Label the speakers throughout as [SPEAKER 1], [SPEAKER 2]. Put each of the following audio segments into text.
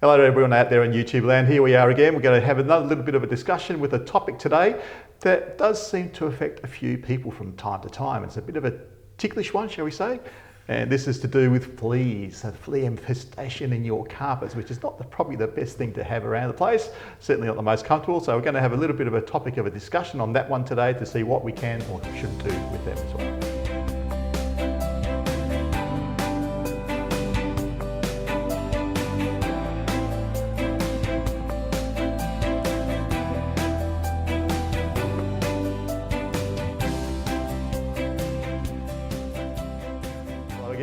[SPEAKER 1] Hello to everyone out there in YouTube land. Here we are again. We're going to have another little bit of a discussion with a topic today that does seem to affect a few people from time to time. It's a bit of a ticklish one, shall we say? And this is to do with fleas, a flea infestation in your carpets, which is not probably the best thing to have around the place, certainly not the most comfortable. So we're going to have a little bit of a topic of a discussion on that one today to see what we can or should do with them as well.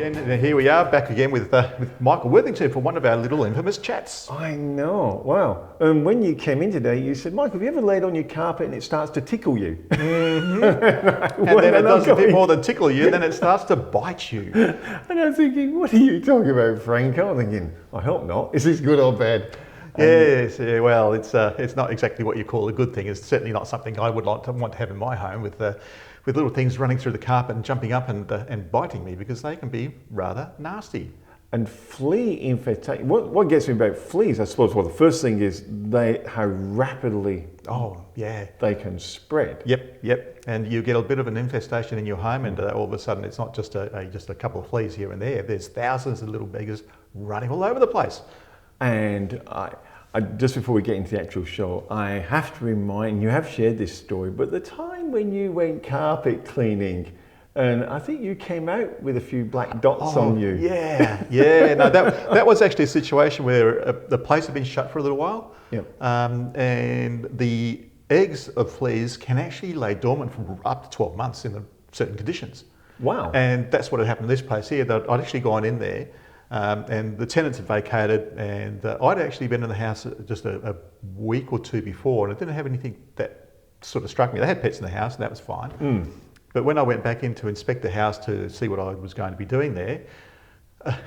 [SPEAKER 1] And here we are back again with Michael Worthington for one of our little infamous chats.
[SPEAKER 2] I know, wow. When you came in today, you said, Michael, have you ever laid on your carpet and it starts to tickle you?
[SPEAKER 1] Mm-hmm. And then it does a bit more than tickle you, then it starts to bite you.
[SPEAKER 2] And I'm thinking, what are you talking about, Franco? I'm thinking, I hope not. Is this good or bad?
[SPEAKER 1] Yes, yeah, well, it's not exactly what you call a good thing. It's certainly not something I would want to have in my home with little things running through the carpet and jumping up and biting me, because they can be rather nasty.
[SPEAKER 2] And flea infestation, what gets me about fleas, I suppose, well, the first thing is how rapidly they can spread.
[SPEAKER 1] Yep. And you get a bit of an infestation in your home, and all of a sudden it's not just a couple of fleas here and there. There's thousands of little beggars running all over the place.
[SPEAKER 2] And I just before we get into the actual show, I have to remind you, have shared this story, but the time when you went carpet cleaning, and I think you came out with a few black dots on you.
[SPEAKER 1] Yeah. No, that was actually a situation where the place had been shut for a little while.
[SPEAKER 2] Yep.
[SPEAKER 1] And the eggs of fleas can actually lay dormant for up to 12 months in certain conditions.
[SPEAKER 2] Wow.
[SPEAKER 1] And that's what had happened in this place here. I'd actually gone in there. And the tenants had vacated, and I'd actually been in the house just a week or two before, and I didn't have anything that sort of struck me. They had pets in the house, and that was fine. But when I went back in to inspect the house to see what I was going to be doing there, I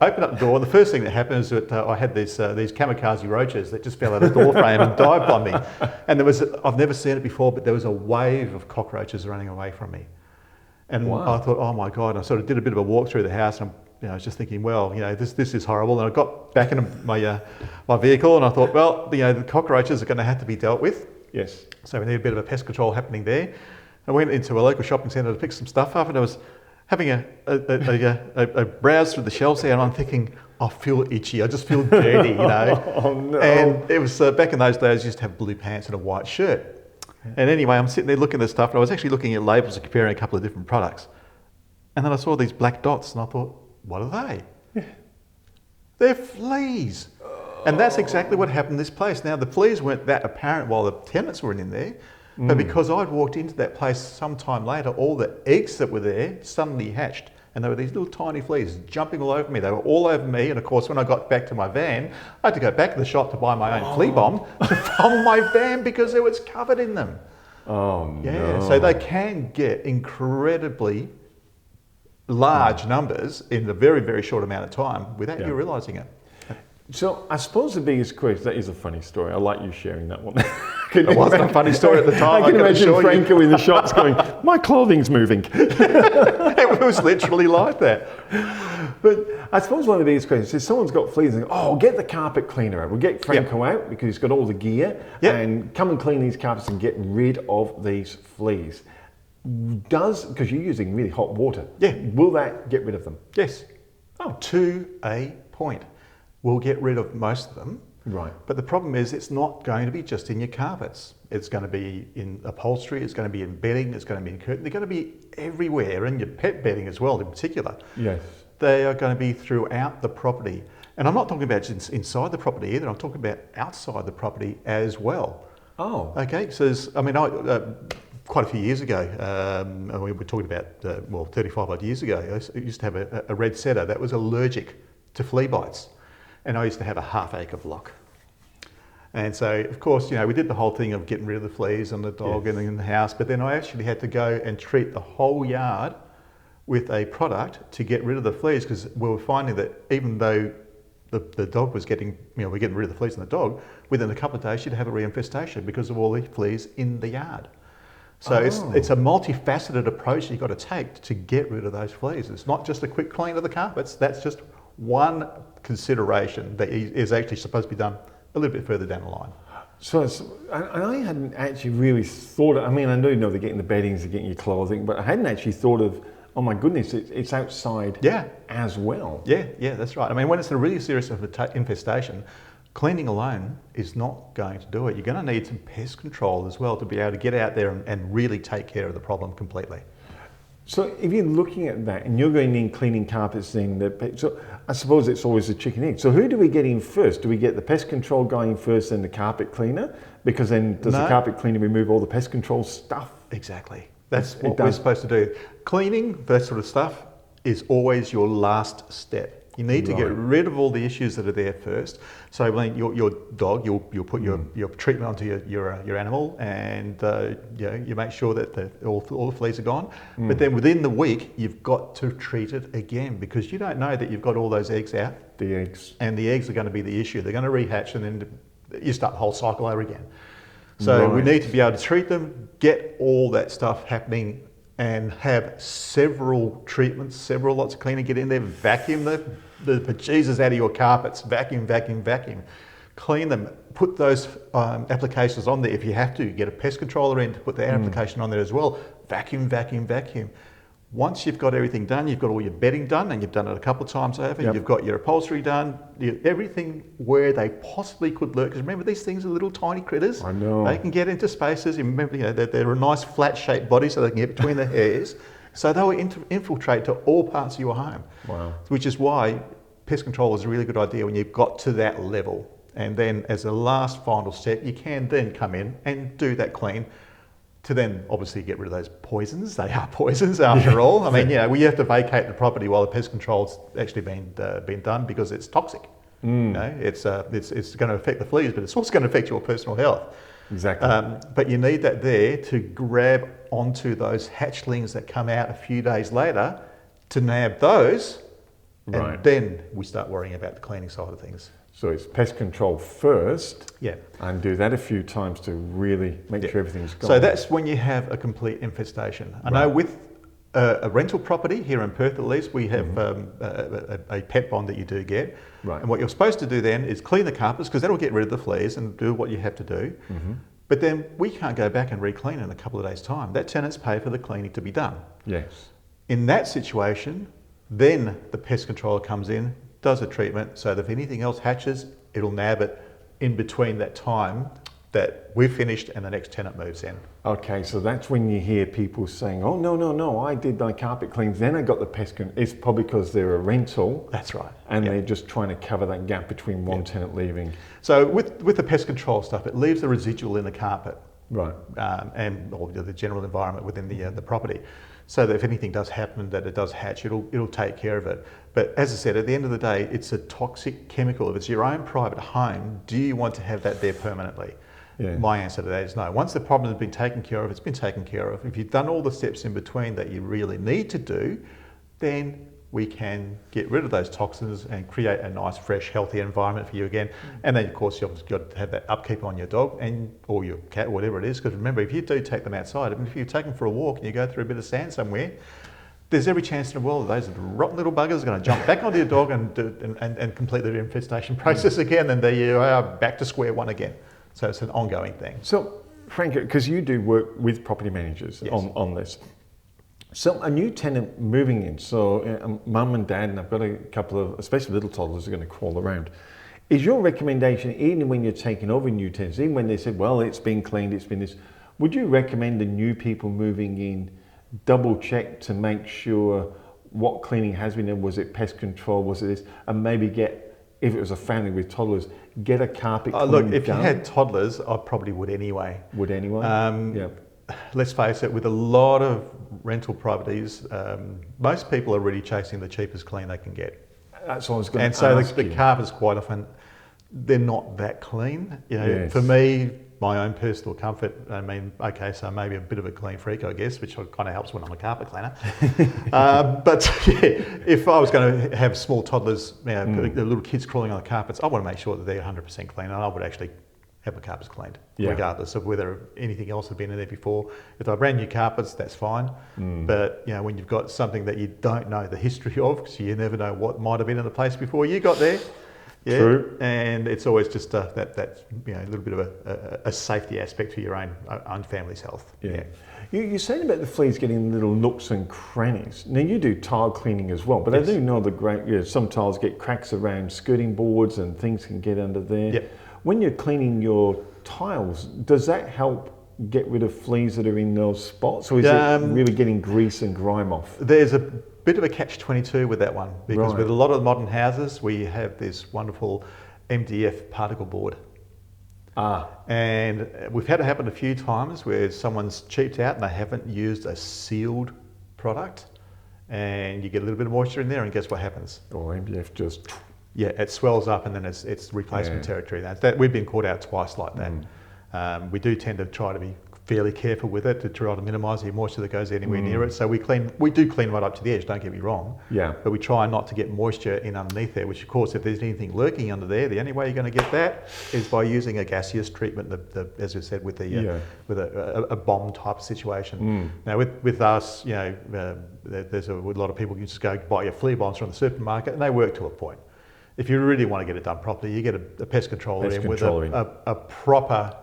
[SPEAKER 1] opened up the door, and the first thing that happened is that I had these kamikaze roaches that just fell out of the door frame and dived on me. And I've never seen it before, but there was a wave of cockroaches running away from me. And
[SPEAKER 2] wow.
[SPEAKER 1] I thought, oh my God, and I sort of did a bit of a walk through the house, and I was just thinking, well, this is horrible. And I got back into my vehicle, and I thought, well, the cockroaches are going to have to be dealt with.
[SPEAKER 2] Yes.
[SPEAKER 1] So we need a bit of a pest control happening there. I went into a local shopping centre to pick some stuff up, and I was having a browse through the shelves there, and I'm thinking, I feel itchy. I just feel dirty,
[SPEAKER 2] Oh no.
[SPEAKER 1] And it was back in those days, I used to have blue pants and a white shirt. And anyway, I'm sitting there looking at this stuff, and I was actually looking at labels and comparing a couple of different products. And then I saw these black dots, and I thought, what are they? They're fleas. And that's exactly what happened in this place. Now, the fleas weren't that apparent while the tenants were in there, but because I'd walked into that place sometime later, all the eggs that were there suddenly hatched. And there were these little tiny fleas jumping all over me. They were all over me. And of course, when I got back to my van, I had to go back to the shop to buy my own flea bomb to bomb my van because it was covered in them.
[SPEAKER 2] Oh no.
[SPEAKER 1] Yeah, so they can get incredibly large numbers in a very, very short amount of time without you realising it.
[SPEAKER 2] So I suppose the biggest question, that is a funny story. I like you sharing that one.
[SPEAKER 1] It wasn't a funny story at the time.
[SPEAKER 2] I can imagine Franco in the shops going, my clothing's moving.
[SPEAKER 1] It was literally like that.
[SPEAKER 2] But I suppose one of the biggest questions is someone's got fleas and get the carpet cleaner out. We'll get Franco out because he's got all the gear and come and clean these carpets and get rid of these fleas. Because you're using really hot water.
[SPEAKER 1] Yeah.
[SPEAKER 2] Will that get rid of them?
[SPEAKER 1] Yes. To a point. We'll get rid of most of them.
[SPEAKER 2] Right.
[SPEAKER 1] But the problem is it's not going to be just in your carpets. It's going to be in upholstery, it's going to be in bedding, it's going to be in curtain. They're going to be everywhere, and your pet bedding as well in particular.
[SPEAKER 2] Yes.
[SPEAKER 1] They are going to be throughout the property. And I'm not talking about just inside the property either, I'm talking about outside the property as well.
[SPEAKER 2] Oh.
[SPEAKER 1] Okay, so quite a few years ago, we were talking about, 35 odd years ago, I used to have a red setter that was allergic to flea bites. And I used to have a half-acre block. And so, of course, we did the whole thing of getting rid of the fleas on the dog and in the house, but then I actually had to go and treat the whole yard with a product to get rid of the fleas, because we were finding that even though the dog was we're getting rid of the fleas in the dog, within a couple of days she'd have a reinfestation because of all the fleas in the yard. So it's a multifaceted approach you've got to take to get rid of those fleas. It's not just a quick clean of the carpets, that's just one consideration that is actually supposed to be done a little bit further down the line.
[SPEAKER 2] So I hadn't actually really thought of, I mean, I do know they're getting the beddings, they're getting your clothing, but I hadn't actually thought of, oh my goodness, it's outside as well.
[SPEAKER 1] Yeah, that's right. I mean, when it's a really serious infestation, cleaning alone is not going to do it. You're going to need some pest control as well to be able to get out there and really take care of the problem completely.
[SPEAKER 2] So if you're looking at that and you're going in cleaning carpets, then so I suppose it's always a chicken egg. So who do we get in first? Do we get the pest control guy in first, then the carpet cleaner? Because then does the carpet cleaner remove all the pest control stuff?
[SPEAKER 1] Exactly. That's what we're supposed to do. Cleaning, that sort of stuff, is always your last step. You need to get rid of all the issues that are there first. So when your dog, you'll put your treatment onto your animal, and you make sure that all the fleas are gone. But then within the week, you've got to treat it again, because you don't know that you've got all those eggs out.
[SPEAKER 2] The eggs.
[SPEAKER 1] And the eggs are going to be the issue. They're going to rehatch, and then you start the whole cycle over again. So we need to be able to treat them, get all that stuff happening, and have several treatments, several lots of cleaning. Get in there, vacuum the bejesus out of your carpets, vacuum. Clean them, put those applications on there if you have to. Get a pest controller in to put that application on there as well. Vacuum. Once you've got everything done, you've got all your bedding done, and you've done it a couple of times over, you've got your upholstery done, everything where they possibly could lurk. Because remember, these things are little tiny critters.
[SPEAKER 2] I know.
[SPEAKER 1] They can get into spaces. You remember, they're a nice flat-shaped body, so they can get between the hairs. So they will infiltrate to all parts of your home. Wow. Which is why pest control is a really good idea when you've got to that level. And then as a last final step, you can then come in and do that clean, to then obviously get rid of those poisons. They are poisons after all. I mean, we have to vacate the property while the pest control's actually been done, because it's toxic. It's going to affect the fleas, but it's also going to affect your personal health.
[SPEAKER 2] Exactly.
[SPEAKER 1] But you need that there to grab onto those hatchlings that come out a few days later, to nab those, and then we start worrying about the cleaning side of things.
[SPEAKER 2] So it's pest control first,
[SPEAKER 1] yeah,
[SPEAKER 2] and do that a few times to really make sure everything's gone.
[SPEAKER 1] So that's when you have a complete infestation. I know with a rental property here in Perth, at least, we have a pet bond that you do get. Right. And what you're supposed to do then is clean the carpets, because that'll get rid of the fleas and do what you have to do. But then we can't go back and re-clean in a couple of days' time. That tenants pay for the cleaning to be done.
[SPEAKER 2] Yes. In
[SPEAKER 1] that situation, then the pest controller comes in, does a treatment, so that if anything else hatches, it'll nab it in between that time that we've finished and the next tenant moves in.
[SPEAKER 2] Okay, so that's when you hear people saying, oh, no, I did my carpet cleans, then I got the pest control. It's probably because they're a rental.
[SPEAKER 1] That's right.
[SPEAKER 2] And they're just trying to cover that gap between one tenant leaving.
[SPEAKER 1] So with the pest control stuff, it leaves the residual in the carpet.
[SPEAKER 2] Right.
[SPEAKER 1] And or the general environment within the property. So that if anything does happen, that it does hatch, it'll take care of it. But as I said, at the end of the day, it's a toxic chemical. If it's your own private home, do you want to have that there permanently? Yeah. My answer to that is no. Once the problem has been taken care of, it's been taken care of. If you've done all the steps in between that you really need to do, then we can get rid of those toxins and create a nice, fresh, healthy environment for you again. And then, of course, you've got to have that upkeep on your dog or your cat, whatever it is. Because remember, if you do take them outside, I mean, if you take them for a walk and you go through a bit of sand somewhere, there's every chance in the world that those rotten little buggers are going to jump back onto your dog and complete their infestation process again. And there you are, back to square one again. So it's an ongoing thing.
[SPEAKER 2] So, Franco, because you do work with property managers on this. So a new tenant moving in, so mum and dad, and I've got a couple of, especially little toddlers, are going to crawl around. Is your recommendation, even when you're taking over new tenants, even when they said, well, it's been cleaned, it's been this, would you recommend the new people moving in double check to make sure what cleaning has been done? Was it pest control? Was it this? And maybe get, if it was a family with toddlers, get a carpet clean
[SPEAKER 1] look, if
[SPEAKER 2] done?
[SPEAKER 1] you had toddlers, I probably would anyway.
[SPEAKER 2] Would anyway?
[SPEAKER 1] Yeah. Let's face it, with a lot of rental properties, most people are really chasing the cheapest clean they can get.
[SPEAKER 2] That's what I was going to ask.
[SPEAKER 1] And so the carpets, quite often, they're not that clean. For me, my own personal comfort, I mean, okay, so maybe a bit of a clean freak, I guess, which kind of helps when I'm a carpet cleaner. But if I was going to have small toddlers, the little kids crawling on the carpets, I want to make sure that they're 100% clean, and I would actually have my carpets cleaned,
[SPEAKER 2] Yeah.
[SPEAKER 1] regardless of whether anything else had been in there before. If they're brand new carpets, that's fine. But when you've got something that you don't know the history of, because you never know what might have been in the place before you got there. Yeah,
[SPEAKER 2] True.
[SPEAKER 1] and it's always just that a little bit of a safety aspect for your own family's health.
[SPEAKER 2] Yeah. You're saying about the fleas getting little nooks and crannies. Now you do tile cleaning as well, but
[SPEAKER 1] Yes.
[SPEAKER 2] I do know some tiles get cracks around skirting boards and things can get under there.
[SPEAKER 1] Yep.
[SPEAKER 2] When you're cleaning your tiles, does that help get rid of fleas that are in those spots, or is it really getting grease and grime off?
[SPEAKER 1] There's a bit of a catch-22 with that one, because
[SPEAKER 2] Right.
[SPEAKER 1] with a lot of modern houses, we have this wonderful MDF particle board. And we've had it happen a few times where someone's cheaped out and they haven't used a sealed product, and you get a little bit of moisture in there, and guess what happens?
[SPEAKER 2] Or MDF just...
[SPEAKER 1] Yeah, it swells up and then it's replacement territory. We've been caught out twice like that. We do tend to try to be fairly careful with it to try to minimise the moisture that goes anywhere near it. So we do clean right up to the edge, don't get me wrong.
[SPEAKER 2] Yeah.
[SPEAKER 1] But we try not to get moisture in underneath there, which of course, if there's anything lurking under there, the only way you're going to get that is by using a gaseous treatment, as we said, with a bomb type situation. Now with us, there's a lot of people who just go buy your flea bombs from the supermarket, and they work to a point. If you really want to get it done properly, you get a pest controller with a proper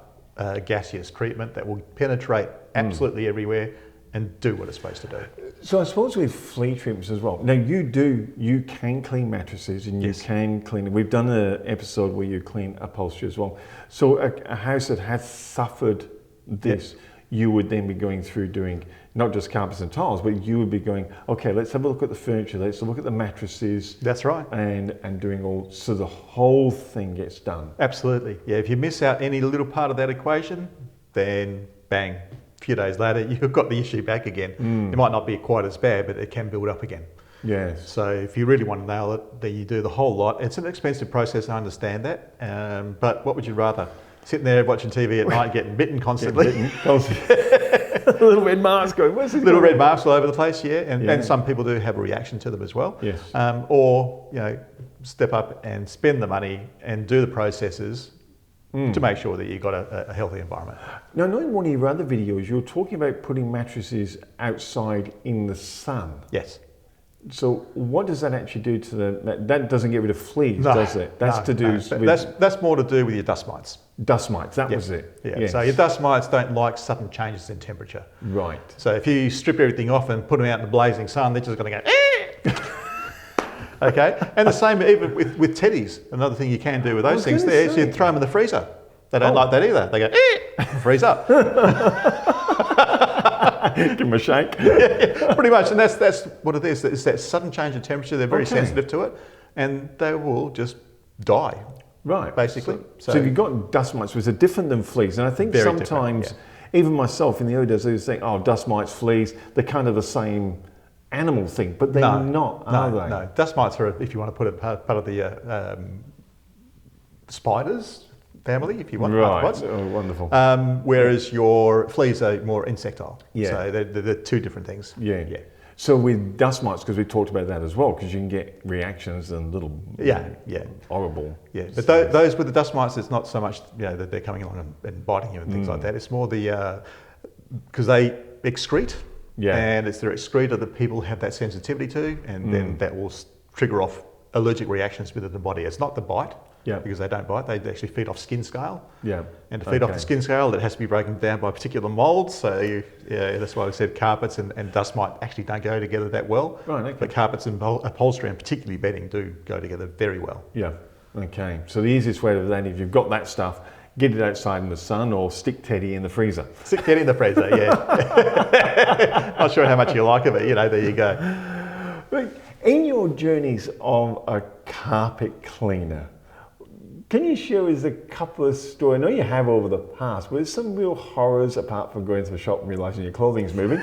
[SPEAKER 1] gaseous treatment that will penetrate absolutely everywhere and do what it's supposed to do.
[SPEAKER 2] So I suppose with flea treatments as well. Now you can clean mattresses and you can clean. We've done an episode where you clean upholstery as well. So a house that has suffered this, you would then be going through doing not just carpets and tiles, but you would be going, okay, let's have a look at the furniture, let's look at the mattresses. That's right. And doing all, so the whole thing gets done.
[SPEAKER 1] Absolutely. Yeah, if you miss out any little part of that equation, then bang, a few days later, you've got the issue back again. It might not be quite as bad, but it can build up again.
[SPEAKER 2] Yes.
[SPEAKER 1] So if you really want to nail it, then you do the whole lot. It's an expensive process, I understand that. But what would you rather? Sitting there watching TV at night, getting bitten constantly.
[SPEAKER 2] Little red marks going, where's this
[SPEAKER 1] little red marks all over the place, and some people do have a reaction to them as well.
[SPEAKER 2] Yes.
[SPEAKER 1] Or step up and spend the money and do the processes to make sure that you've got a healthy environment.
[SPEAKER 2] Now, in one of your other videos, you were talking about putting mattresses outside in the sun.
[SPEAKER 1] Yes.
[SPEAKER 2] So what does that actually do to that doesn't get rid of fleas, does it? That's
[SPEAKER 1] that's more to do with your dust mites.
[SPEAKER 2] Dust mites, that was it.
[SPEAKER 1] Yeah. Yes. So your dust mites don't like sudden changes in temperature.
[SPEAKER 2] Right.
[SPEAKER 1] So if you strip everything off and put them out in the blazing sun, they're just going to go, okay? And the same even with teddies. Another thing you can do with those things there is you throw them in the freezer. They don't like that either. They go, freeze up.
[SPEAKER 2] Give them a shake.
[SPEAKER 1] Yeah, pretty much. And that's what it is. It's that sudden change in temperature. They're very sensitive to it, and they will just die.
[SPEAKER 2] Right.
[SPEAKER 1] Basically.
[SPEAKER 2] So if you've got dust mites, which are different than fleas, and I think sometimes, even myself in the early days, I was thinking, oh, dust mites, fleas, they're kind of the same animal thing, but they're not, are they?
[SPEAKER 1] No, dust mites are, if you want to put it, part of the spiders family, if you want.
[SPEAKER 2] Right, oh, wonderful.
[SPEAKER 1] Whereas your fleas are more insectile.
[SPEAKER 2] Yeah.
[SPEAKER 1] So they're two different things.
[SPEAKER 2] Yeah. So with dust mites, because we talked about that as well, because you can get reactions and little horrible.
[SPEAKER 1] Yeah, but those with the dust mites, it's not so much that they're coming along and biting you and things like that. It's more because they excrete, and it's their excreta that people have that sensitivity to, and then that will trigger off allergic reactions within the body. It's not the bite. Because they don't bite, they actually feed off skin scale. And to feed off the skin scale, it has to be broken down by particular moulds. So that's why I said carpets and dust mite actually don't go together that well.
[SPEAKER 2] Right, okay.
[SPEAKER 1] But carpets and upholstery, and particularly bedding, do go together very well.
[SPEAKER 2] Yeah, okay. So the easiest way to do that, if you've got that stuff, get it outside in the sun or stick Teddy in the freezer.
[SPEAKER 1] Stick Teddy in the freezer, yeah. Not sure how much you like of it, there you go.
[SPEAKER 2] But in your journeys of a carpet cleaner, can you share with us a couple of stories? I know you have over the past, but there's some real horrors apart from going to the shop and realising your clothing's moving.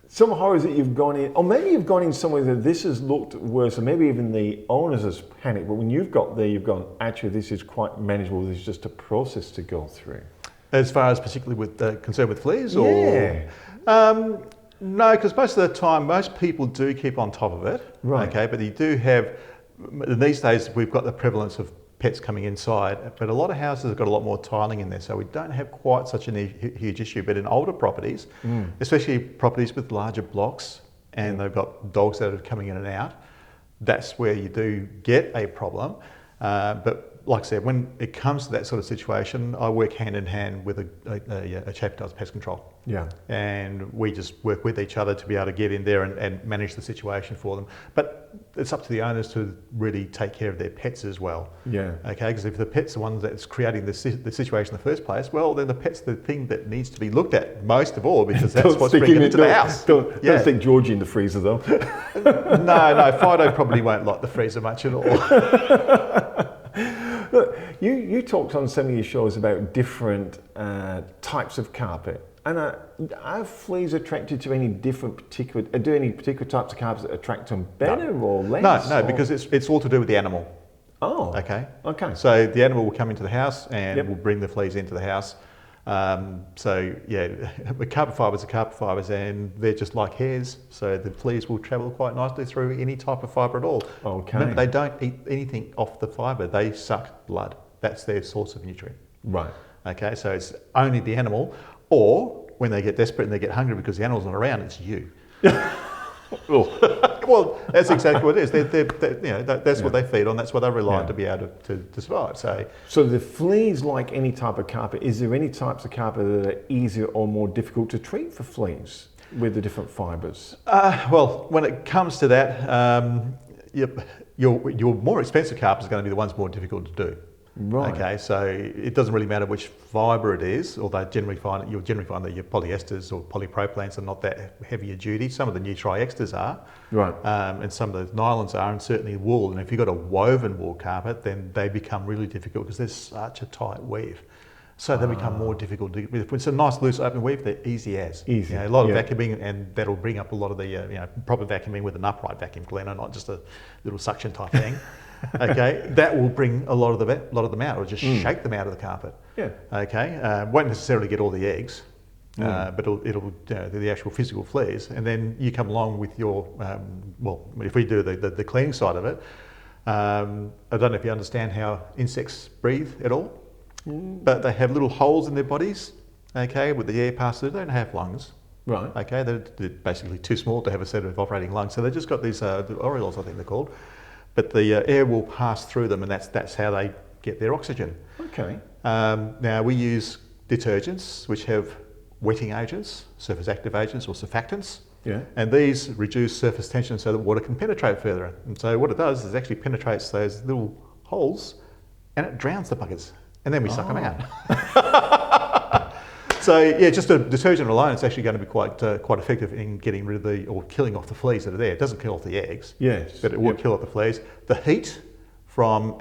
[SPEAKER 2] Some horrors that you've gone in, or maybe you've gone in somewhere that this has looked worse, or maybe even the owners has panicked, but when you've got there, you've gone, actually, this is quite manageable, this is just a process to go through.
[SPEAKER 1] As far as particularly with concern with fleas? No, because most of the time, most people do keep on top of it.
[SPEAKER 2] Right.
[SPEAKER 1] Okay, but you do have these days we've got the prevalence of pets coming inside, but a lot of houses have got a lot more tiling in there, so we don't have quite such a huge issue. But in older properties, especially properties with larger blocks, and they've got dogs that are coming in and out, that's where you do get a problem. But like I said, when it comes to that sort of situation, I work hand in hand with a chap who does pest control.
[SPEAKER 2] Yeah.
[SPEAKER 1] And we just work with each other to be able to get in there and manage the situation for them. But it's up to the owners to really take care of their pets as well.
[SPEAKER 2] Yeah.
[SPEAKER 1] Okay, because if the pet's the one that's creating the situation in the first place, well, then the pet's the thing that needs to be looked at most of all, because that's what's bringing it into the house.
[SPEAKER 2] Don't stick Georgie in the freezer though.
[SPEAKER 1] No, Fido probably won't like the freezer much at all.
[SPEAKER 2] Look, you talked on some of your shows about different types of carpet. And are fleas attracted to any particular types of carpets that attract them better or less?
[SPEAKER 1] No, because it's all to do with the animal.
[SPEAKER 2] Oh.
[SPEAKER 1] Okay.
[SPEAKER 2] Okay.
[SPEAKER 1] So the animal will come into the house and will bring the fleas into the house. So yeah, carpet fibres are carpet fibres, and they're just like hairs. So the fleas will travel quite nicely through any type of fibre at all.
[SPEAKER 2] Okay.
[SPEAKER 1] Remember, they don't eat anything off the fibre. They suck blood. That's their source of nutrient.
[SPEAKER 2] Right.
[SPEAKER 1] Okay. So it's only the animal, or when they get desperate and they get hungry because the animal's not around, it's you. Well, that's exactly what it is. That's what they feed on. That's what they rely on to be able to survive.
[SPEAKER 2] So the fleas, like any type of carpet, is there any types of carpet that are easier or more difficult to treat for fleas with the different fibres?
[SPEAKER 1] Well, when it comes to that, your more expensive carpet is going to be the ones more difficult to do.
[SPEAKER 2] Right.
[SPEAKER 1] Okay, so it doesn't really matter which fibre it is, although you'll generally find that your polyesters or polypropylenes are not that heavier duty. Some of the new triexters are,
[SPEAKER 2] right,
[SPEAKER 1] and some of the nylons are, and certainly wool. And if you've got a woven wool carpet, then they become really difficult because there's such a tight weave. So they become more difficult. If it's a nice loose open weave, they're easy as.
[SPEAKER 2] Easy.
[SPEAKER 1] A lot of vacuuming, and that'll bring up a lot of the proper vacuuming with an upright vacuum cleaner, not just a little suction type thing. Okay, that will bring a lot of them out, or just shake them out of the carpet. Yeah. Okay, won't necessarily get all the eggs, but it'll the actual physical fleas, and then you come along with your if we do the cleaning side of it. I don't know if you understand how insects breathe at all, but they have little holes in their bodies. Okay, with the air pass through. They don't have lungs.
[SPEAKER 2] Right.
[SPEAKER 1] Okay, they're basically too small to have a set of operating lungs, so they've just got these the orioles, I think they're called. But the air will pass through them, and that's how they get their oxygen.
[SPEAKER 2] Okay.
[SPEAKER 1] Now we use detergents which have wetting agents, surface active agents or surfactants.
[SPEAKER 2] Yeah.
[SPEAKER 1] And these reduce surface tension so that water can penetrate further. And so what it does is actually penetrates those little holes and it drowns the buggers. And then we suck them out. So yeah, just a detergent alone is actually going to be quite effective in getting rid of or killing off the fleas that are there. It doesn't kill off the eggs,
[SPEAKER 2] yes,
[SPEAKER 1] but it will kill off the fleas. The heat from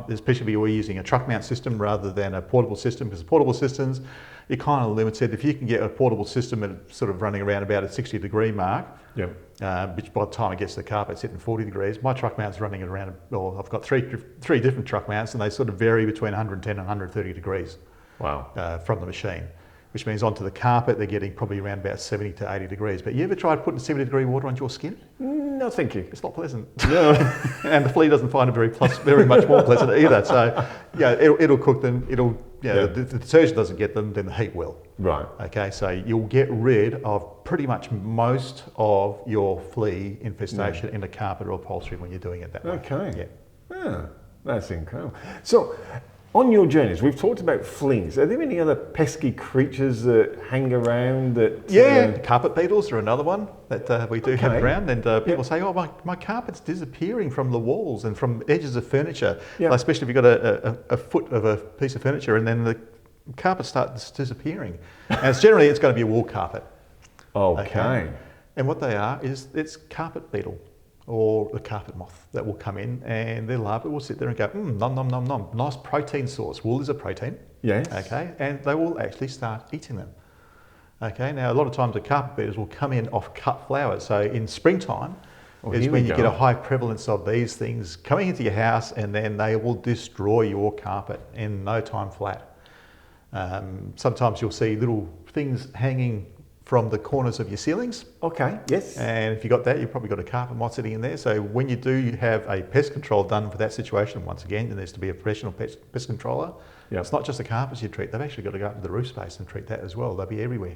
[SPEAKER 1] especially we're using a truck mount system rather than a portable system, because portable systems, you're kind of limited. If you can get a portable system at sort of running around about a 60-degree mark, which by the time it gets to the carpet, it's hitting 40 degrees. My truck mount's running at around, I've got three different truck mounts, and they sort of vary between 110 and 130 degrees.
[SPEAKER 2] Wow.
[SPEAKER 1] From the machine. Which means onto the carpet, they're getting probably around about 70 to 80 degrees. But you ever tried putting 70-degree water onto your skin?
[SPEAKER 2] No, thank you.
[SPEAKER 1] It's not pleasant. No. And the flea doesn't find it very much more pleasant either. So, yeah, it'll cook them. The detergent doesn't get them, then the heat will.
[SPEAKER 2] Right.
[SPEAKER 1] Okay, so you'll get rid of pretty much most of your flea infestation in the carpet or upholstery when you're doing it that way.
[SPEAKER 2] Okay. Yeah. That's incredible. So, on your journeys, we've talked about fleas. Are there any other pesky creatures that hang around that...
[SPEAKER 1] Carpet beetles are another one that we do have around, and people say, oh, my carpet's disappearing from the walls and from edges of furniture, especially if you've got a foot of a piece of furniture and then the carpet starts disappearing. And it's going to be a wool carpet.
[SPEAKER 2] Okay.
[SPEAKER 1] And what they are is it's carpet beetle, or the carpet moth that will come in, and their larvae will sit there and go, nom, nom, nom, nom. Nice protein source. Wool is a protein.
[SPEAKER 2] Yes.
[SPEAKER 1] Okay, and they will actually start eating them. Okay, now a lot of times the carpet beetles will come in off cut flowers. So in springtime is when you get a high prevalence of these things coming into your house, and then they will destroy your carpet in no time flat. Sometimes you'll see little things hanging from the corners of your ceilings.
[SPEAKER 2] Okay, yes.
[SPEAKER 1] And if you got that, you've probably got a carpet moth sitting in there. So when you do have a pest control done for that situation, once again, there needs to be a professional pest controller.
[SPEAKER 2] Yep.
[SPEAKER 1] It's not just the carpets you treat, they've actually got to go up to the roof space and treat that as well. They'll be everywhere.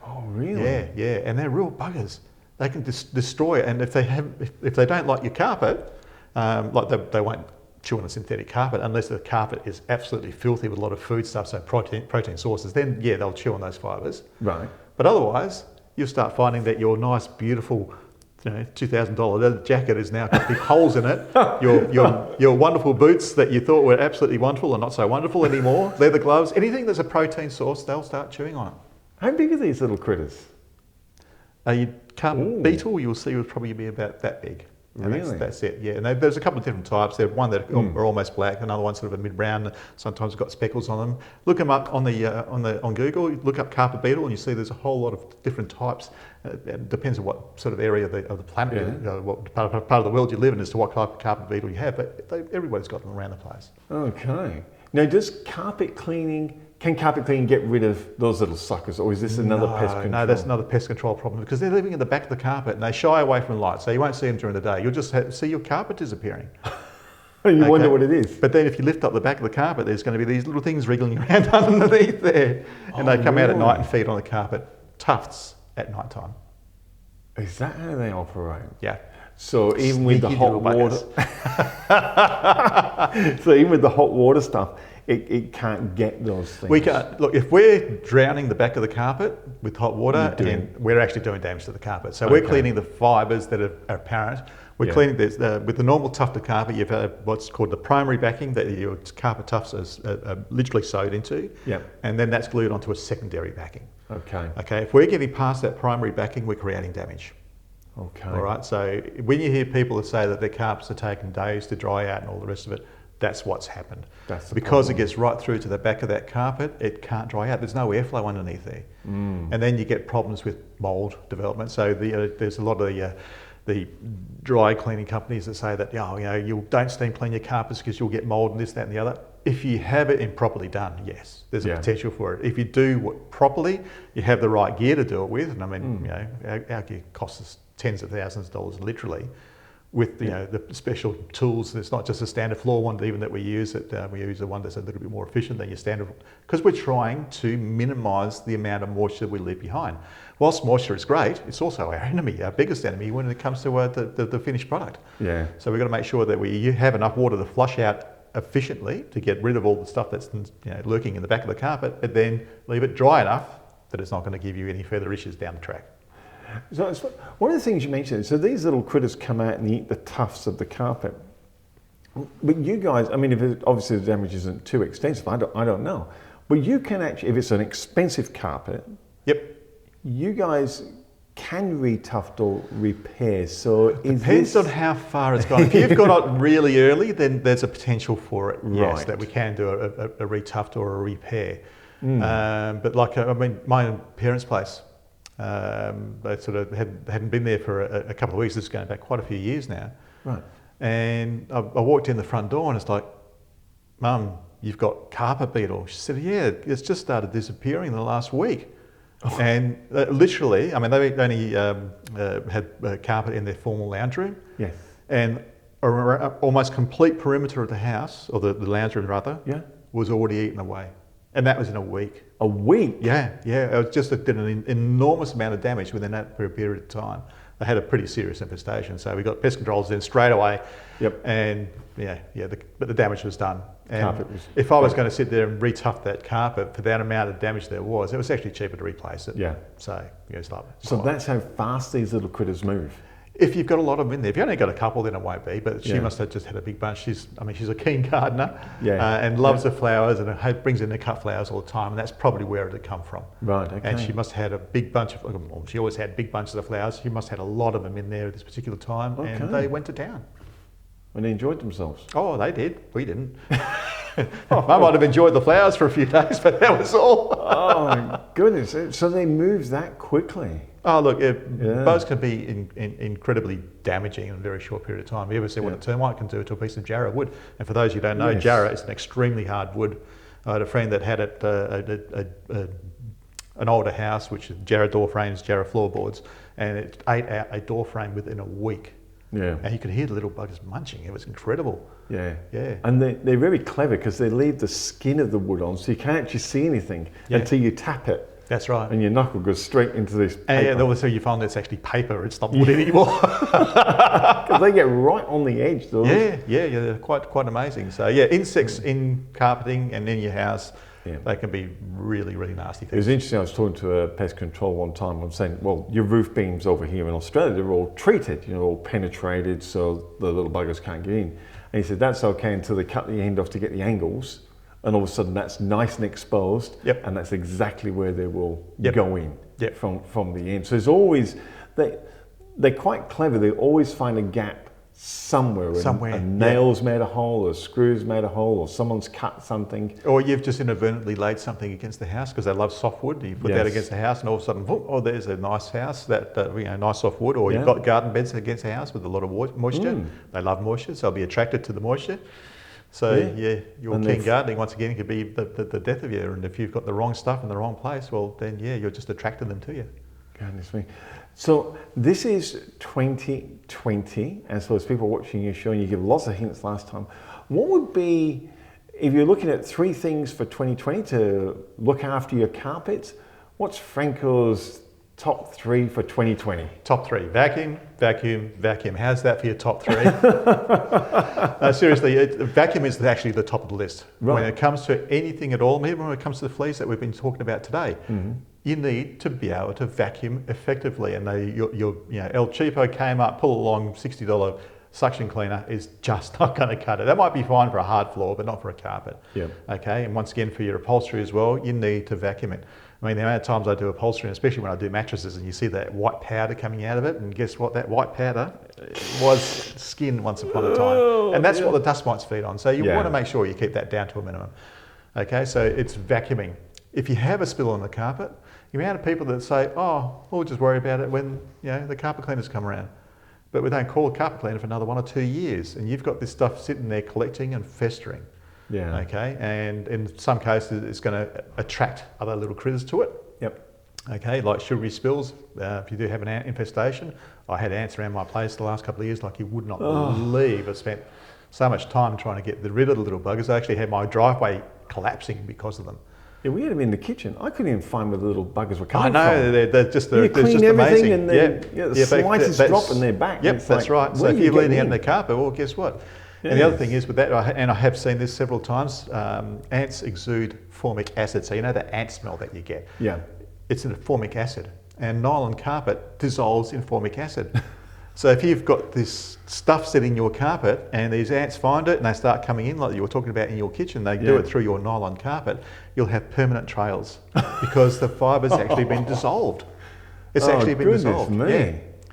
[SPEAKER 2] Oh, really?
[SPEAKER 1] Yeah, and they're real buggers. They can destroy it, and if they don't like your carpet, they won't chew on a synthetic carpet unless the carpet is absolutely filthy with a lot of food stuff, so protein sources. Then yeah, they'll chew on those fibres.
[SPEAKER 2] Right.
[SPEAKER 1] But otherwise, you'll start finding that your nice, beautiful, $2,000 leather jacket has now got big holes in it. Your wonderful boots that you thought were absolutely wonderful are not so wonderful anymore. Leather gloves, anything that's a protein source, they'll start chewing on it.
[SPEAKER 2] How big are these little critters?
[SPEAKER 1] A carpet beetle, you'll see, will probably be about that big. And
[SPEAKER 2] Really?
[SPEAKER 1] that's it, yeah. And there's a couple of different types. There's one that are almost black, another one sort of a mid-brown, sometimes got speckles on them. Look them up on Google, look up carpet beetle, and you see there's a whole lot of different types. It depends on what sort of area of the planet, what part of the world you live in as to what type of carpet beetle you have, but everybody's got them around the place.
[SPEAKER 2] Okay. Now, can carpet cleaning get rid of those little suckers, or is this another pest control?
[SPEAKER 1] No, that's another pest control problem because they're living in the back of the carpet and they shy away from light, so you won't see them during the day. You'll just see your carpet disappearing.
[SPEAKER 2] And you wonder what it is.
[SPEAKER 1] But then if you lift up the back of the carpet, there's going to be these little things wriggling around underneath there. And they come out at night and feed on the carpet. Tufts at night time.
[SPEAKER 2] Is that how they operate?
[SPEAKER 1] Yeah.
[SPEAKER 2] So even with the
[SPEAKER 1] Sneaky
[SPEAKER 2] hot
[SPEAKER 1] little
[SPEAKER 2] water, so even with the hot water stuff, it can't get those things.
[SPEAKER 1] We can't, look, if we're drowning the back of the carpet with hot water, and we're actually doing damage to the carpet. So we're cleaning the fibres that are apparent. We're cleaning this, with the normal tufted carpet, you've had what's called the primary backing that your carpet tufts are literally sewed into.
[SPEAKER 2] Yep.
[SPEAKER 1] And then that's glued onto a secondary backing.
[SPEAKER 2] Okay.
[SPEAKER 1] Okay, if we're getting past that primary backing, we're creating damage.
[SPEAKER 2] Okay.
[SPEAKER 1] All right, so when you hear people that say that their carpets are taking days to dry out and all the rest of it, that's what's happened. Because it gets right through to the back of that carpet, it can't dry out. There's no airflow underneath there. And then you get problems with mould development. So there's a lot of the dry cleaning companies that say that, you don't steam clean your carpets because you'll get mould and this, that and the other. If you have it improperly done, yes, there's a potential for it. If you do it properly, you have the right gear to do it with. And I mean, our gear costs us tens of thousands of dollars literally. With the special tools, it's not just a standard floor one even that we use. We use the one that's a little bit more efficient than your standard, because we're trying to minimise the amount of moisture we leave behind. Whilst moisture is great, it's also our enemy, our biggest enemy when it comes to the finished product. Yeah. So we've got to make sure that you have enough water to flush out efficiently to get rid of all the stuff that's lurking in the back of the carpet, but then leave it dry enough that it's not going to give you any further issues down the track.
[SPEAKER 2] So one of the things you mentioned, so these little critters come out and eat the tufts of the carpet. But you guys, I mean, obviously the damage isn't too extensive, I don't know. But you can actually, if it's an expensive carpet, you guys can retuft or repair. So it
[SPEAKER 1] depends on how far it's gone. If you've got it really early, then there's a potential for it, yes, that we can do a retuft or a repair. But like, I mean, my parents' place, they sort of hadn't been there for a couple of weeks. This is going back quite a few years now. Right. And I walked in the front door and it's like, Mum, you've got carpet beetle. She said, yeah, it's just started disappearing in the last week. And literally, I mean, they only had carpet in their formal lounge room. Yes. And almost complete perimeter of the house, or the lounge room rather, was already eaten away. And that was in a week.
[SPEAKER 2] A week?
[SPEAKER 1] Yeah. It was just did an enormous amount of damage within that period of time. They had a pretty serious infestation, so we got pest controls in straight away. Yep. And but the damage was done. And if I was going to sit there and retuff that carpet for that amount of damage there was, it was actually cheaper to replace it. Yeah. So it's like.
[SPEAKER 2] So that's how fast these little critters move.
[SPEAKER 1] If you've got a lot of them in there, if you only got a couple, then it won't be. But she must have just had a big bunch. She's a keen gardener, and loves the flowers, and brings in the cut flowers all the time. And that's probably where it had come from. Right. Okay. And she must have had a big bunch of. Well, she always had big bunches of flowers. She must have had a lot of them in there at this particular time, and they went to town.
[SPEAKER 2] And they enjoyed themselves.
[SPEAKER 1] Oh, they did. We didn't. I might have enjoyed the flowers for a few days, but that was all.
[SPEAKER 2] Oh my goodness! So they move that quickly.
[SPEAKER 1] Oh look, bugs can be incredibly damaging in a very short period of time. Have you ever seen what a termite can do to a piece of jarrah wood? And for those who don't know, jarrah is an extremely hard wood. I had a friend that had it, an older house, which is Jarrah door frames, Jarrah floorboards, and it ate out a door frame within a week.
[SPEAKER 2] Yeah.
[SPEAKER 1] And you could hear the little buggers munching. It was incredible.
[SPEAKER 2] Yeah.
[SPEAKER 1] Yeah.
[SPEAKER 2] And they're very clever because they leave the skin of the wood on, so you can't actually see anything until you tap it.
[SPEAKER 1] That's right.
[SPEAKER 2] And your knuckle goes straight into this paper.
[SPEAKER 1] And also you find it's actually paper, it's not wood anymore.
[SPEAKER 2] Because they get right on the edge, though.
[SPEAKER 1] Yeah, they're quite amazing. So yeah, insects in carpeting and in your house, they can be really, really nasty things.
[SPEAKER 2] It was interesting, I was talking to a pest control one time, I'm saying, well, your roof beams over here in Australia, they're all treated, all penetrated so the little buggers can't get in. And he said, that's okay until they cut the end off to get the angles. And all of a sudden that's nice and exposed, and that's exactly where they will go in from the end. So there's always, they're quite clever, they always find a gap somewhere. A nail's made a hole, or a screw's made a hole, or someone's cut something.
[SPEAKER 1] Or you've just inadvertently laid something against the house because they love soft wood. You put that against the house and all of a sudden, oh, there's a nice house, nice soft wood. Or you've got garden beds against the house with a lot of moisture. They love moisture, so they'll be attracted to the moisture. So your king gardening once again could be the death of you. And if you've got the wrong stuff in the wrong place, well then you're just attracting them to you.
[SPEAKER 2] Goodness me. So this is 2020, and so as people watching your show, and you give lots of hints last time, what would be, if you're looking at 3 things for 2020 to look after your carpets, what's Franco's top 3 for 2020?
[SPEAKER 1] Top 3, vacuum, vacuum, vacuum. How's that for your top 3? No, seriously, vacuum is actually the top of the list. Right. When it comes to anything at all, even when it comes to the fleas that we've been talking about today, you need to be able to vacuum effectively. And El Cheapo came up, pull along $60 suction cleaner is just not going to cut it. That might be fine for a hard floor, but not for a carpet. Okay, and once again for your upholstery as well, you need to vacuum it. I mean, the amount of times I do upholstery, and especially when I do mattresses, and you see that white powder coming out of it, and guess what? That white powder was skin once upon a time. And that's what the dust mites feed on. So you want to make sure you keep that down to a minimum. Okay, so it's vacuuming. If you have a spill on the carpet, the amount of people that say, oh, we'll just worry about it when the carpet cleaners come around. But we don't call a carpet cleaner for another 1 or 2 years, and you've got this stuff sitting there collecting and festering. Okay, and in some cases it's going to attract other little critters to it. Okay, like sugary spills. If you do have an ant infestation, I had ants around my place the last couple of years like you would not believe. I spent so much time trying to get rid of the little buggers. I actually had my driveway collapsing because of them.
[SPEAKER 2] Yeah, we had them in the kitchen. I couldn't even find where the little buggers were coming from.
[SPEAKER 1] I know, they're just
[SPEAKER 2] you clean
[SPEAKER 1] just
[SPEAKER 2] everything
[SPEAKER 1] amazing.
[SPEAKER 2] And then the slices drop and they're back.
[SPEAKER 1] Yep, that's right. So if you're leaning on the carpet, well, guess what? And the other thing is with that, and I have seen this several times, ants exude formic acid. So you know that ant smell that you get? It's a formic acid. And nylon carpet dissolves in formic acid. So if you've got this stuff sitting in your carpet and these ants find it and they start coming in like you were talking about in your kitchen, they do it through your nylon carpet, you'll have permanent trails because the fiber's actually been dissolved. It's actually been dissolved.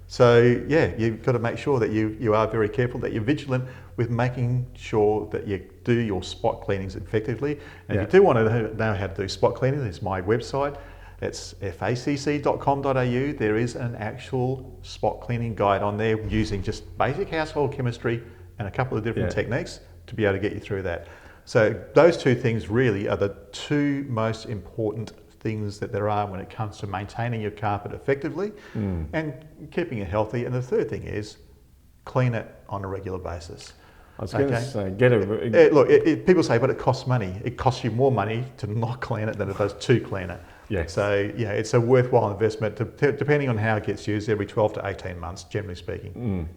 [SPEAKER 1] So you've got to make sure that you are very careful, that you're vigilant with making sure that you do your spot cleanings effectively. And if you do want to know how to do spot cleaning, there's my website. It's facc.com.au. There is an actual spot cleaning guide on there using just basic household chemistry and a couple of different techniques to be able to get you through that. So those 2 things really are the 2 most important things that there are when it comes to maintaining your carpet effectively and keeping it healthy. And the 3rd thing is clean it on a regular basis.
[SPEAKER 2] I was going to say,
[SPEAKER 1] look, people say, but it costs money. It costs you more money to not clean it than it does to clean it. So it's a worthwhile investment depending on how it gets used every 12 to 18 months, generally speaking.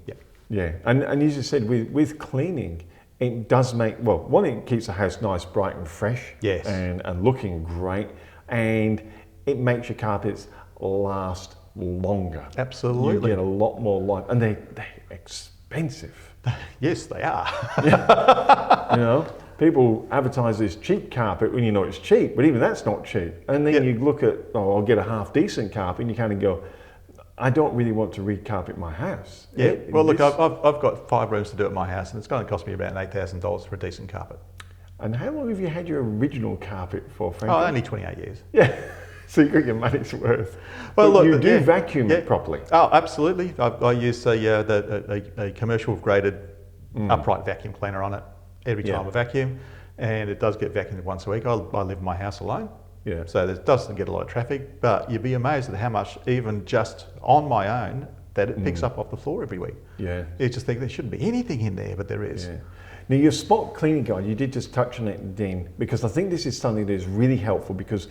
[SPEAKER 2] And as you said, with cleaning, it does make, one, it keeps the house nice, bright and fresh and looking great, and it makes your carpets last longer.
[SPEAKER 1] Absolutely.
[SPEAKER 2] You get a lot more life, and they're expensive.
[SPEAKER 1] Yes, they are.
[SPEAKER 2] People advertise this cheap carpet when you know it's cheap, but even that's not cheap. And then you look at, I'll get a half decent carpet, and you kind of go, I don't really want to recarpet my house.
[SPEAKER 1] Look, I've got 5 rooms to do at my house, and it's going to cost me about $8,000 for a decent carpet.
[SPEAKER 2] And how long have you had your original carpet for, Franco?
[SPEAKER 1] Only 28 years.
[SPEAKER 2] So you got your money's worth.
[SPEAKER 1] Well, look,
[SPEAKER 2] you do vacuum it properly.
[SPEAKER 1] Oh, absolutely. I use a commercial graded upright vacuum cleaner on it every time I vacuum, and it does get vacuumed once a week. I live in my house alone,
[SPEAKER 2] Yeah.
[SPEAKER 1] So it doesn't get a lot of traffic, but you'd be amazed at how much, even just on my own, that it picks up off the floor every week.
[SPEAKER 2] Yeah.
[SPEAKER 1] You just think there shouldn't be anything in there, but there is.
[SPEAKER 2] Yeah. Now, your spot cleaning guide, you did just touch on it, Dean, because I think this is something that is really helpful because,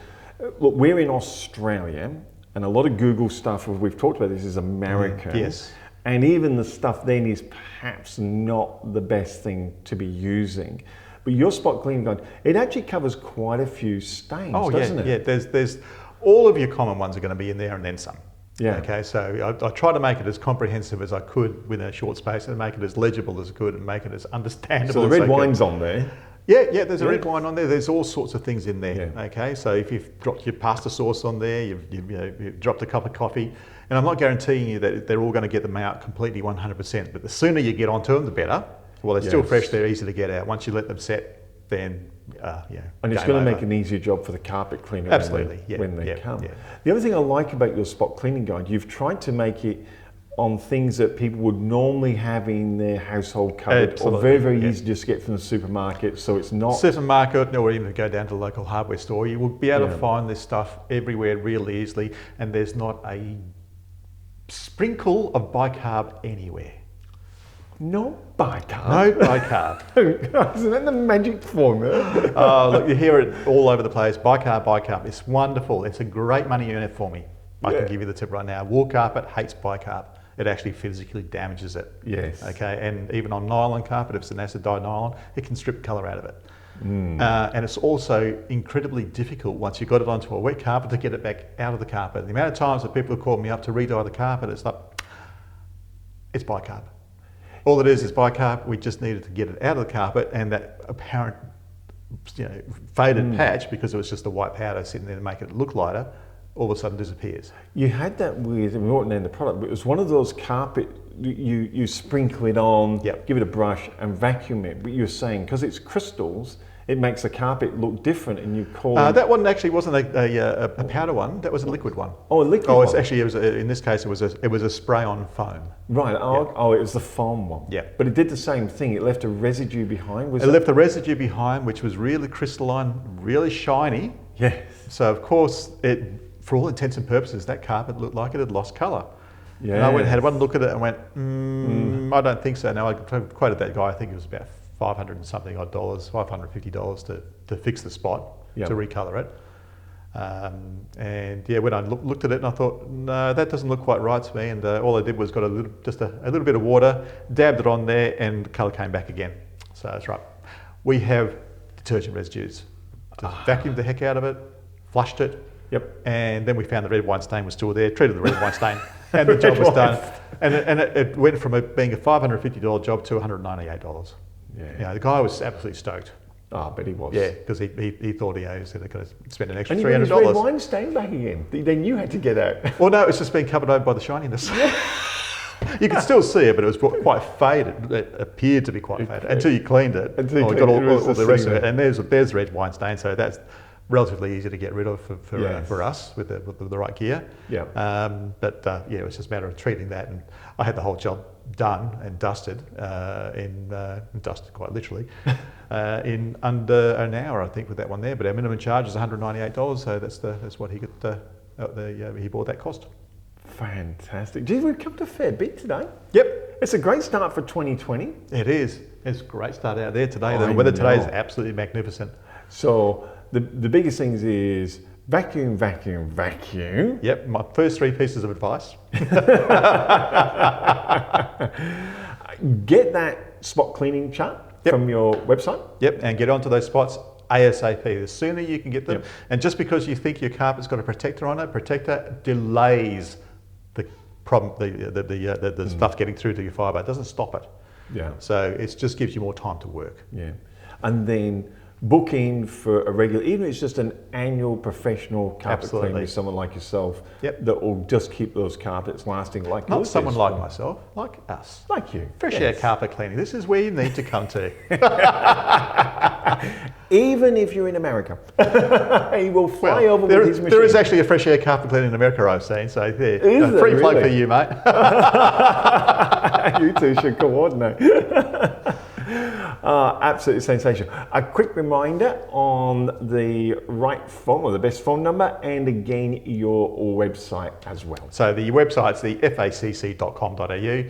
[SPEAKER 2] look, we're in Australia and a lot of Google stuff, we've talked about this, is American.
[SPEAKER 1] Yes.
[SPEAKER 2] And even the stuff then is perhaps not the best thing to be using. But your spot cleaning guide, it actually covers quite a few stains, doesn't it?
[SPEAKER 1] Yeah, there's all of your common ones are going to be in there and then some.
[SPEAKER 2] Yeah.
[SPEAKER 1] Okay, so I try to make it as comprehensive as I could within a short space and make it as legible as I could and make it as understandable
[SPEAKER 2] So the
[SPEAKER 1] as
[SPEAKER 2] red
[SPEAKER 1] I could.
[SPEAKER 2] wine's on there.
[SPEAKER 1] Yeah, there's a red wine on there. There's all sorts of things in there.
[SPEAKER 2] Yeah.
[SPEAKER 1] Okay, so if you've dropped your pasta sauce on there, you've dropped a cup of coffee, and I'm not guaranteeing you that they're all going to get them out completely 100%. But the sooner you get onto them, the better. Well, they're still fresh. They're easy to get out. Once you let them set, then
[SPEAKER 2] and it's going to make an easier job for the carpet cleaner.
[SPEAKER 1] Absolutely,
[SPEAKER 2] when they come.
[SPEAKER 1] Yeah.
[SPEAKER 2] The other thing I like about your spot cleaning guide, you've tried to make it on things that people would normally have in their household cupboard, or very easy to just get from the supermarket. So it's not
[SPEAKER 1] supermarket, or even go down to the local hardware store. You will be able to find this stuff everywhere really easily, and there's not a sprinkle of bicarb anywhere.
[SPEAKER 2] No bicarb.
[SPEAKER 1] No bicarb.
[SPEAKER 2] Isn't that the magic formula?
[SPEAKER 1] Oh, look, you hear it all over the place. Bicarb. It's wonderful. It's a great money earner for me. I can give you the tip right now. Wool carpet hates bicarb. It actually physically damages it.
[SPEAKER 2] Yes.
[SPEAKER 1] Okay, and even on nylon carpet, if it's an acid dye nylon, it can strip colour out of it. And it's also incredibly difficult once you've got it onto a wet carpet to get it back out of the carpet. The amount of times that people have called me up to re-dye the carpet, it's like, it's bicarb. All it is bicarb. We just needed to get it out of the carpet, and that apparent, faded patch, because it was just the white powder sitting there to make it look lighter, all of a sudden disappears.
[SPEAKER 2] You had that with, and we won't name the product, but it was one of those carpet, you sprinkle it on, give it a brush and vacuum it. But you're saying, because it's crystals, it makes the carpet look different, and you call
[SPEAKER 1] that one actually wasn't a powder one. That was a liquid one.
[SPEAKER 2] Oh, a liquid
[SPEAKER 1] one.
[SPEAKER 2] one.
[SPEAKER 1] It's actually, in this case, it was a spray on foam.
[SPEAKER 2] Right. Oh, it was the foam one.
[SPEAKER 1] Yeah.
[SPEAKER 2] But it did the same thing. It left a residue behind.
[SPEAKER 1] It left a residue behind, which was really crystalline, really shiny.
[SPEAKER 2] Yes.
[SPEAKER 1] So of course, for all intents and purposes, that carpet looked like it had lost colour.
[SPEAKER 2] Yeah.
[SPEAKER 1] And I went and had one look at it and went, I don't think so. Now I quoted that guy. I think it was about $500 and something odd dollars, $550 to fix the spot, to recolour it. And when I looked at it, and I thought, no, that doesn't look quite right to me. And all I did was got a little bit of water, dabbed it on there, and the colour came back again. So that's right. We have detergent residues. Just vacuumed the heck out of it, flushed it.
[SPEAKER 2] Yep.
[SPEAKER 1] And then we found the red wine stain was still there, treated the red wine stain, and the job was done. And it went from being a $550 job to $198.
[SPEAKER 2] Yeah.
[SPEAKER 1] The guy was absolutely stoked.
[SPEAKER 2] I bet he was.
[SPEAKER 1] Yeah, because he thought he was going to spend an extra
[SPEAKER 2] $300. And
[SPEAKER 1] $300.
[SPEAKER 2] you got his red wine stain back again. Then you had to get out.
[SPEAKER 1] Well, no, it's just been covered over by the shininess. You could still see it, but it was quite faded. It appeared to be quite faded until you cleaned it.
[SPEAKER 2] Until you
[SPEAKER 1] got all
[SPEAKER 2] cleaned it,
[SPEAKER 1] the rest of it. And there's red wine stain, so that's relatively easy to get rid of for us with the right gear.
[SPEAKER 2] Yeah.
[SPEAKER 1] It was just a matter of treating that, and I had the whole job done and dusted, dusted quite literally, in under an hour, I think, with that one there. But our minimum charge is $198, so that's what he he bought that cost.
[SPEAKER 2] Fantastic. Geez, we've come to a fair bit today.
[SPEAKER 1] Yep.
[SPEAKER 2] It's a great start for 2020.
[SPEAKER 1] It is. It's a great start out there today. The weather today is absolutely magnificent.
[SPEAKER 2] So the biggest things is vacuum, vacuum, vacuum.
[SPEAKER 1] Yep, my first 3 pieces of advice.
[SPEAKER 2] Get that spot cleaning chart from your website.
[SPEAKER 1] Yep, and get onto those spots ASAP. The sooner you can get them. And just because you think your carpet's got a protector on it, protector delays the problem, the stuff getting through to your fibre. It doesn't stop it.
[SPEAKER 2] Yeah.
[SPEAKER 1] So it just gives you more time to work.
[SPEAKER 2] Yeah. And then book in for a regular, even if it's just an annual professional carpet cleaner with someone like yourself that will just keep those carpets lasting like
[SPEAKER 1] Not someone like myself, like us.
[SPEAKER 2] Like you.
[SPEAKER 1] Fresh air carpet cleaning. This is where you need to come to.
[SPEAKER 2] Even if you're in America. He will fly over with his machine.
[SPEAKER 1] There is actually a fresh air carpet cleaner in America, I've seen, so there. Free plug for you, mate.
[SPEAKER 2] You two should coordinate. Absolutely sensational. A quick reminder on the right phone or the best phone number, and again your website as well.
[SPEAKER 1] So the website's the facc.com.au.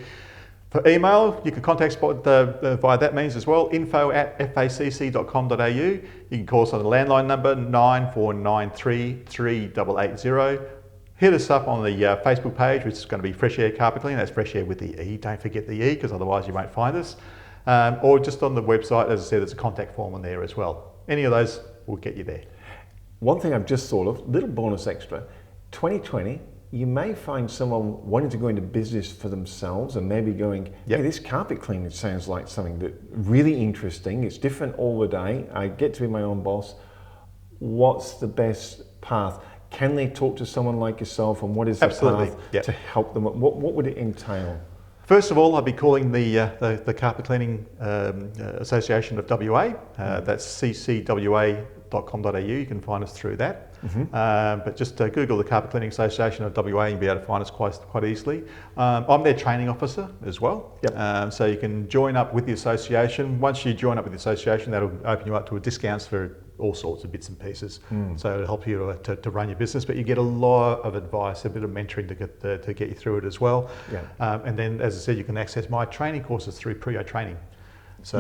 [SPEAKER 1] For email, you can contact Spot via that means as well, info@facc.com.au. You can call us on the landline number 9493 3880. Hit us up on the Facebook page, which is going to be Fresh Air Carpet Cleaning. That's Fresh Air with the E. Don't forget the E, because otherwise you won't find us. Or just on the website, as I said, there's a contact form on there as well. Any of those will get you there.
[SPEAKER 2] One thing I've just thought of, little bonus extra, 2020, you may find someone wanting to go into business for themselves and maybe going, hey, this carpet cleaning sounds like something that really interesting. It's different all the day. I get to be my own boss. What's the best path? Can they talk to someone like yourself, and what is the path to help them? What would it entail?
[SPEAKER 1] First of all, I'll be calling the Carpet Cleaning Association of WA. That's ccwa.com.au. You can find us through that. But just Google the Carpet Cleaning Association of WA and you'll be able to find us quite easily. I'm their training officer as well. So you can join up with the association. Once you join up with the association, that'll open you up to discounts for all sorts of bits and pieces. So it'll help you to run your business, but you get a lot of advice, a bit of mentoring to get you through it as well. And then, as I said, you can access my training courses through Prio Training. So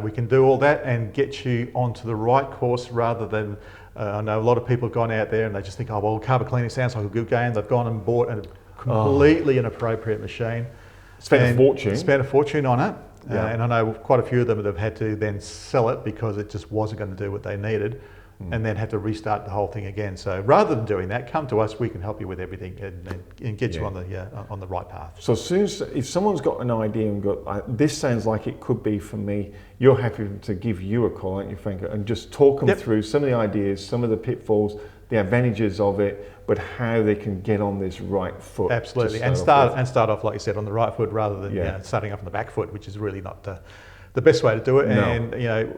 [SPEAKER 1] we can do all that and get you onto the right course rather than, I know a lot of people have gone out there and they just think, oh, well, carpet cleaning sounds like a good game. They've gone and bought a completely inappropriate machine.
[SPEAKER 2] Spent a
[SPEAKER 1] fortune on it. And I know quite a few of them that have had to then sell it because it just wasn't going to do what they needed, and then have to restart the whole thing again. So rather than doing that, come to us. We can help you with everything and get you on the right path.
[SPEAKER 2] So as soon as, if someone's got an idea and got, this sounds like it could be for me, you're happy to give you a call, aren't you, Franco, and just talk them through some of the ideas, some of the pitfalls, the advantages of it, but how they can get on this right foot.
[SPEAKER 1] Absolutely, and start off, like you said, on the right foot rather than starting off on the back foot, which is really not the best way to do it. And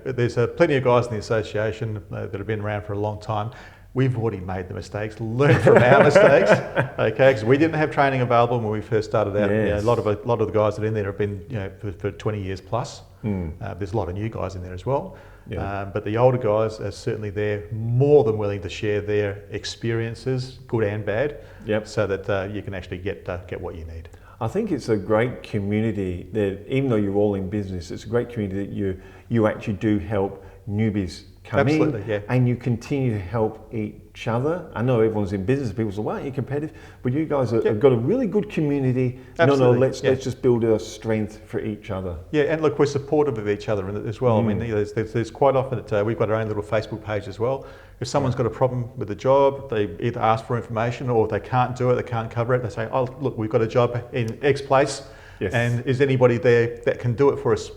[SPEAKER 1] there's plenty of guys in the association that have been around for a long time. We've already made the mistakes, learned from our mistakes, because we didn't have training available when we first started out. A lot of the guys that are in there have been for 20 years plus. There's a lot of new guys in there as well. But the older guys are certainly there, more than willing to share their experiences, good and bad, so that you can actually get what you need.
[SPEAKER 2] I think it's a great community that, even though you're all in business, it's a great community that you actually do help newbies come in, and you continue to help each other. I know everyone's in business, people say, why aren't you competitive? But you guys have got a really good community. Let's just build a strength for each other.
[SPEAKER 1] And look, we're supportive of each other as well. I mean, there's quite often that we've got our own little Facebook page as well. If someone's got a problem with a job, they either ask for information, or if they can't do it, they can't cover it, they say, oh, look, we've got a job in X place, and is anybody there that can do it for us?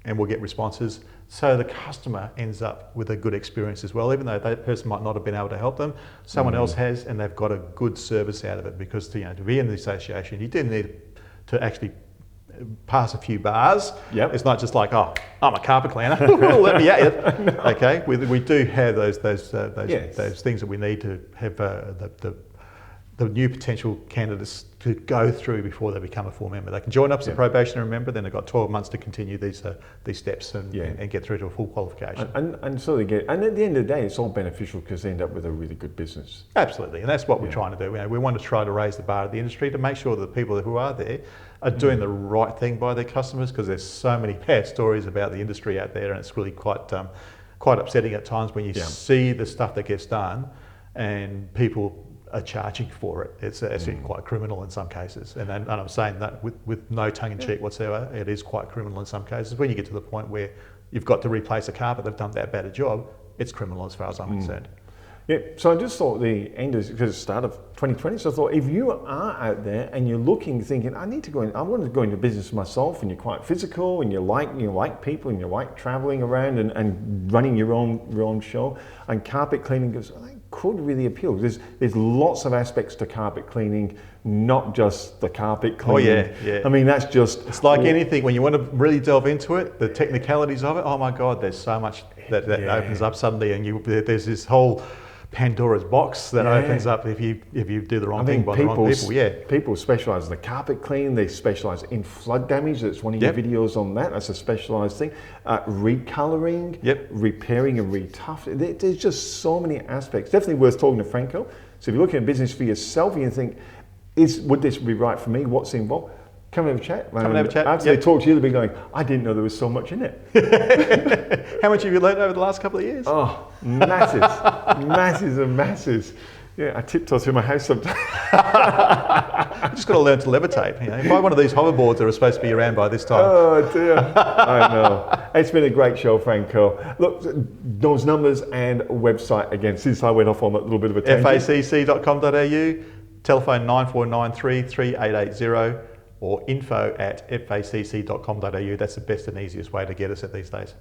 [SPEAKER 1] And we'll get responses. So the customer ends up with a good experience as well, even though that person might not have been able to help them. Someone else has, and they've got a good service out of it, because to be in the association, you do need to actually pass a few bars. It's not just like, oh, I'm a carpet cleaner, let me at you. Okay, we do have those things that we need to have the new potential candidates to go through before they become a full member. They can join up as a probationary member, then they've got 12 months to continue these steps and get through to a full qualification.
[SPEAKER 2] And so they get, and at the end of the day, it's all beneficial because they end up with a really good business.
[SPEAKER 1] Absolutely, and that's what we're trying to do. We want to try to raise the bar of the industry to make sure that the people who are there are doing the right thing by their customers, because there's so many bad stories about the industry out there, and it's really quite upsetting at times when you see the stuff that gets done and people are charging for it. It's actually quite criminal in some cases, and I'm saying that with no tongue-in-cheek whatsoever. It is quite criminal in some cases. When you get to the point where you've got to replace a carpet, they've done that bad a job, it's criminal as far as I'm concerned.
[SPEAKER 2] So I just thought the end is because it's the start of 2020. So I thought, if you are out there and you're looking, thinking, I want to go into business myself, and you're quite physical, and you like people, and you like traveling around and running your own show, and carpet cleaning goes, could really appeal. There's lots of aspects to carpet cleaning, not just the carpet cleaning. I mean, that's just...
[SPEAKER 1] It's like anything, when you want to really delve into it, the technicalities of it, oh my God, there's so much that opens up suddenly, and there's this whole Pandora's box that opens up if you do the wrong thing by the wrong people. Yeah,
[SPEAKER 2] people specialise in the carpet clean. They specialise in flood damage. That's one of your videos on that. That's a specialised thing. Recolouring, repairing and retufting. There's just so many aspects. Definitely worth talking to Franco. So if you're looking at business for yourself and you think, would this be right for me? What's involved? Come and have a chat.
[SPEAKER 1] Come and have a chat.
[SPEAKER 2] After they talk to you, they'll be going, I didn't know there was so much in it.
[SPEAKER 1] How much have you learned over the last couple of years?
[SPEAKER 2] Oh, masses. Masses and masses. Yeah, I tiptoe through my house sometimes.
[SPEAKER 1] You just got to learn to levitate. You know, buy one of these hoverboards that are supposed to be around by this time.
[SPEAKER 2] Oh dear. I know. It's been a great show, Franco. Look, those numbers and website again, since I went off on that little bit of a tangent.
[SPEAKER 1] facc.com.au, telephone 9493 3880 or info@facc.com.au. That's the best and easiest way to get us at these days.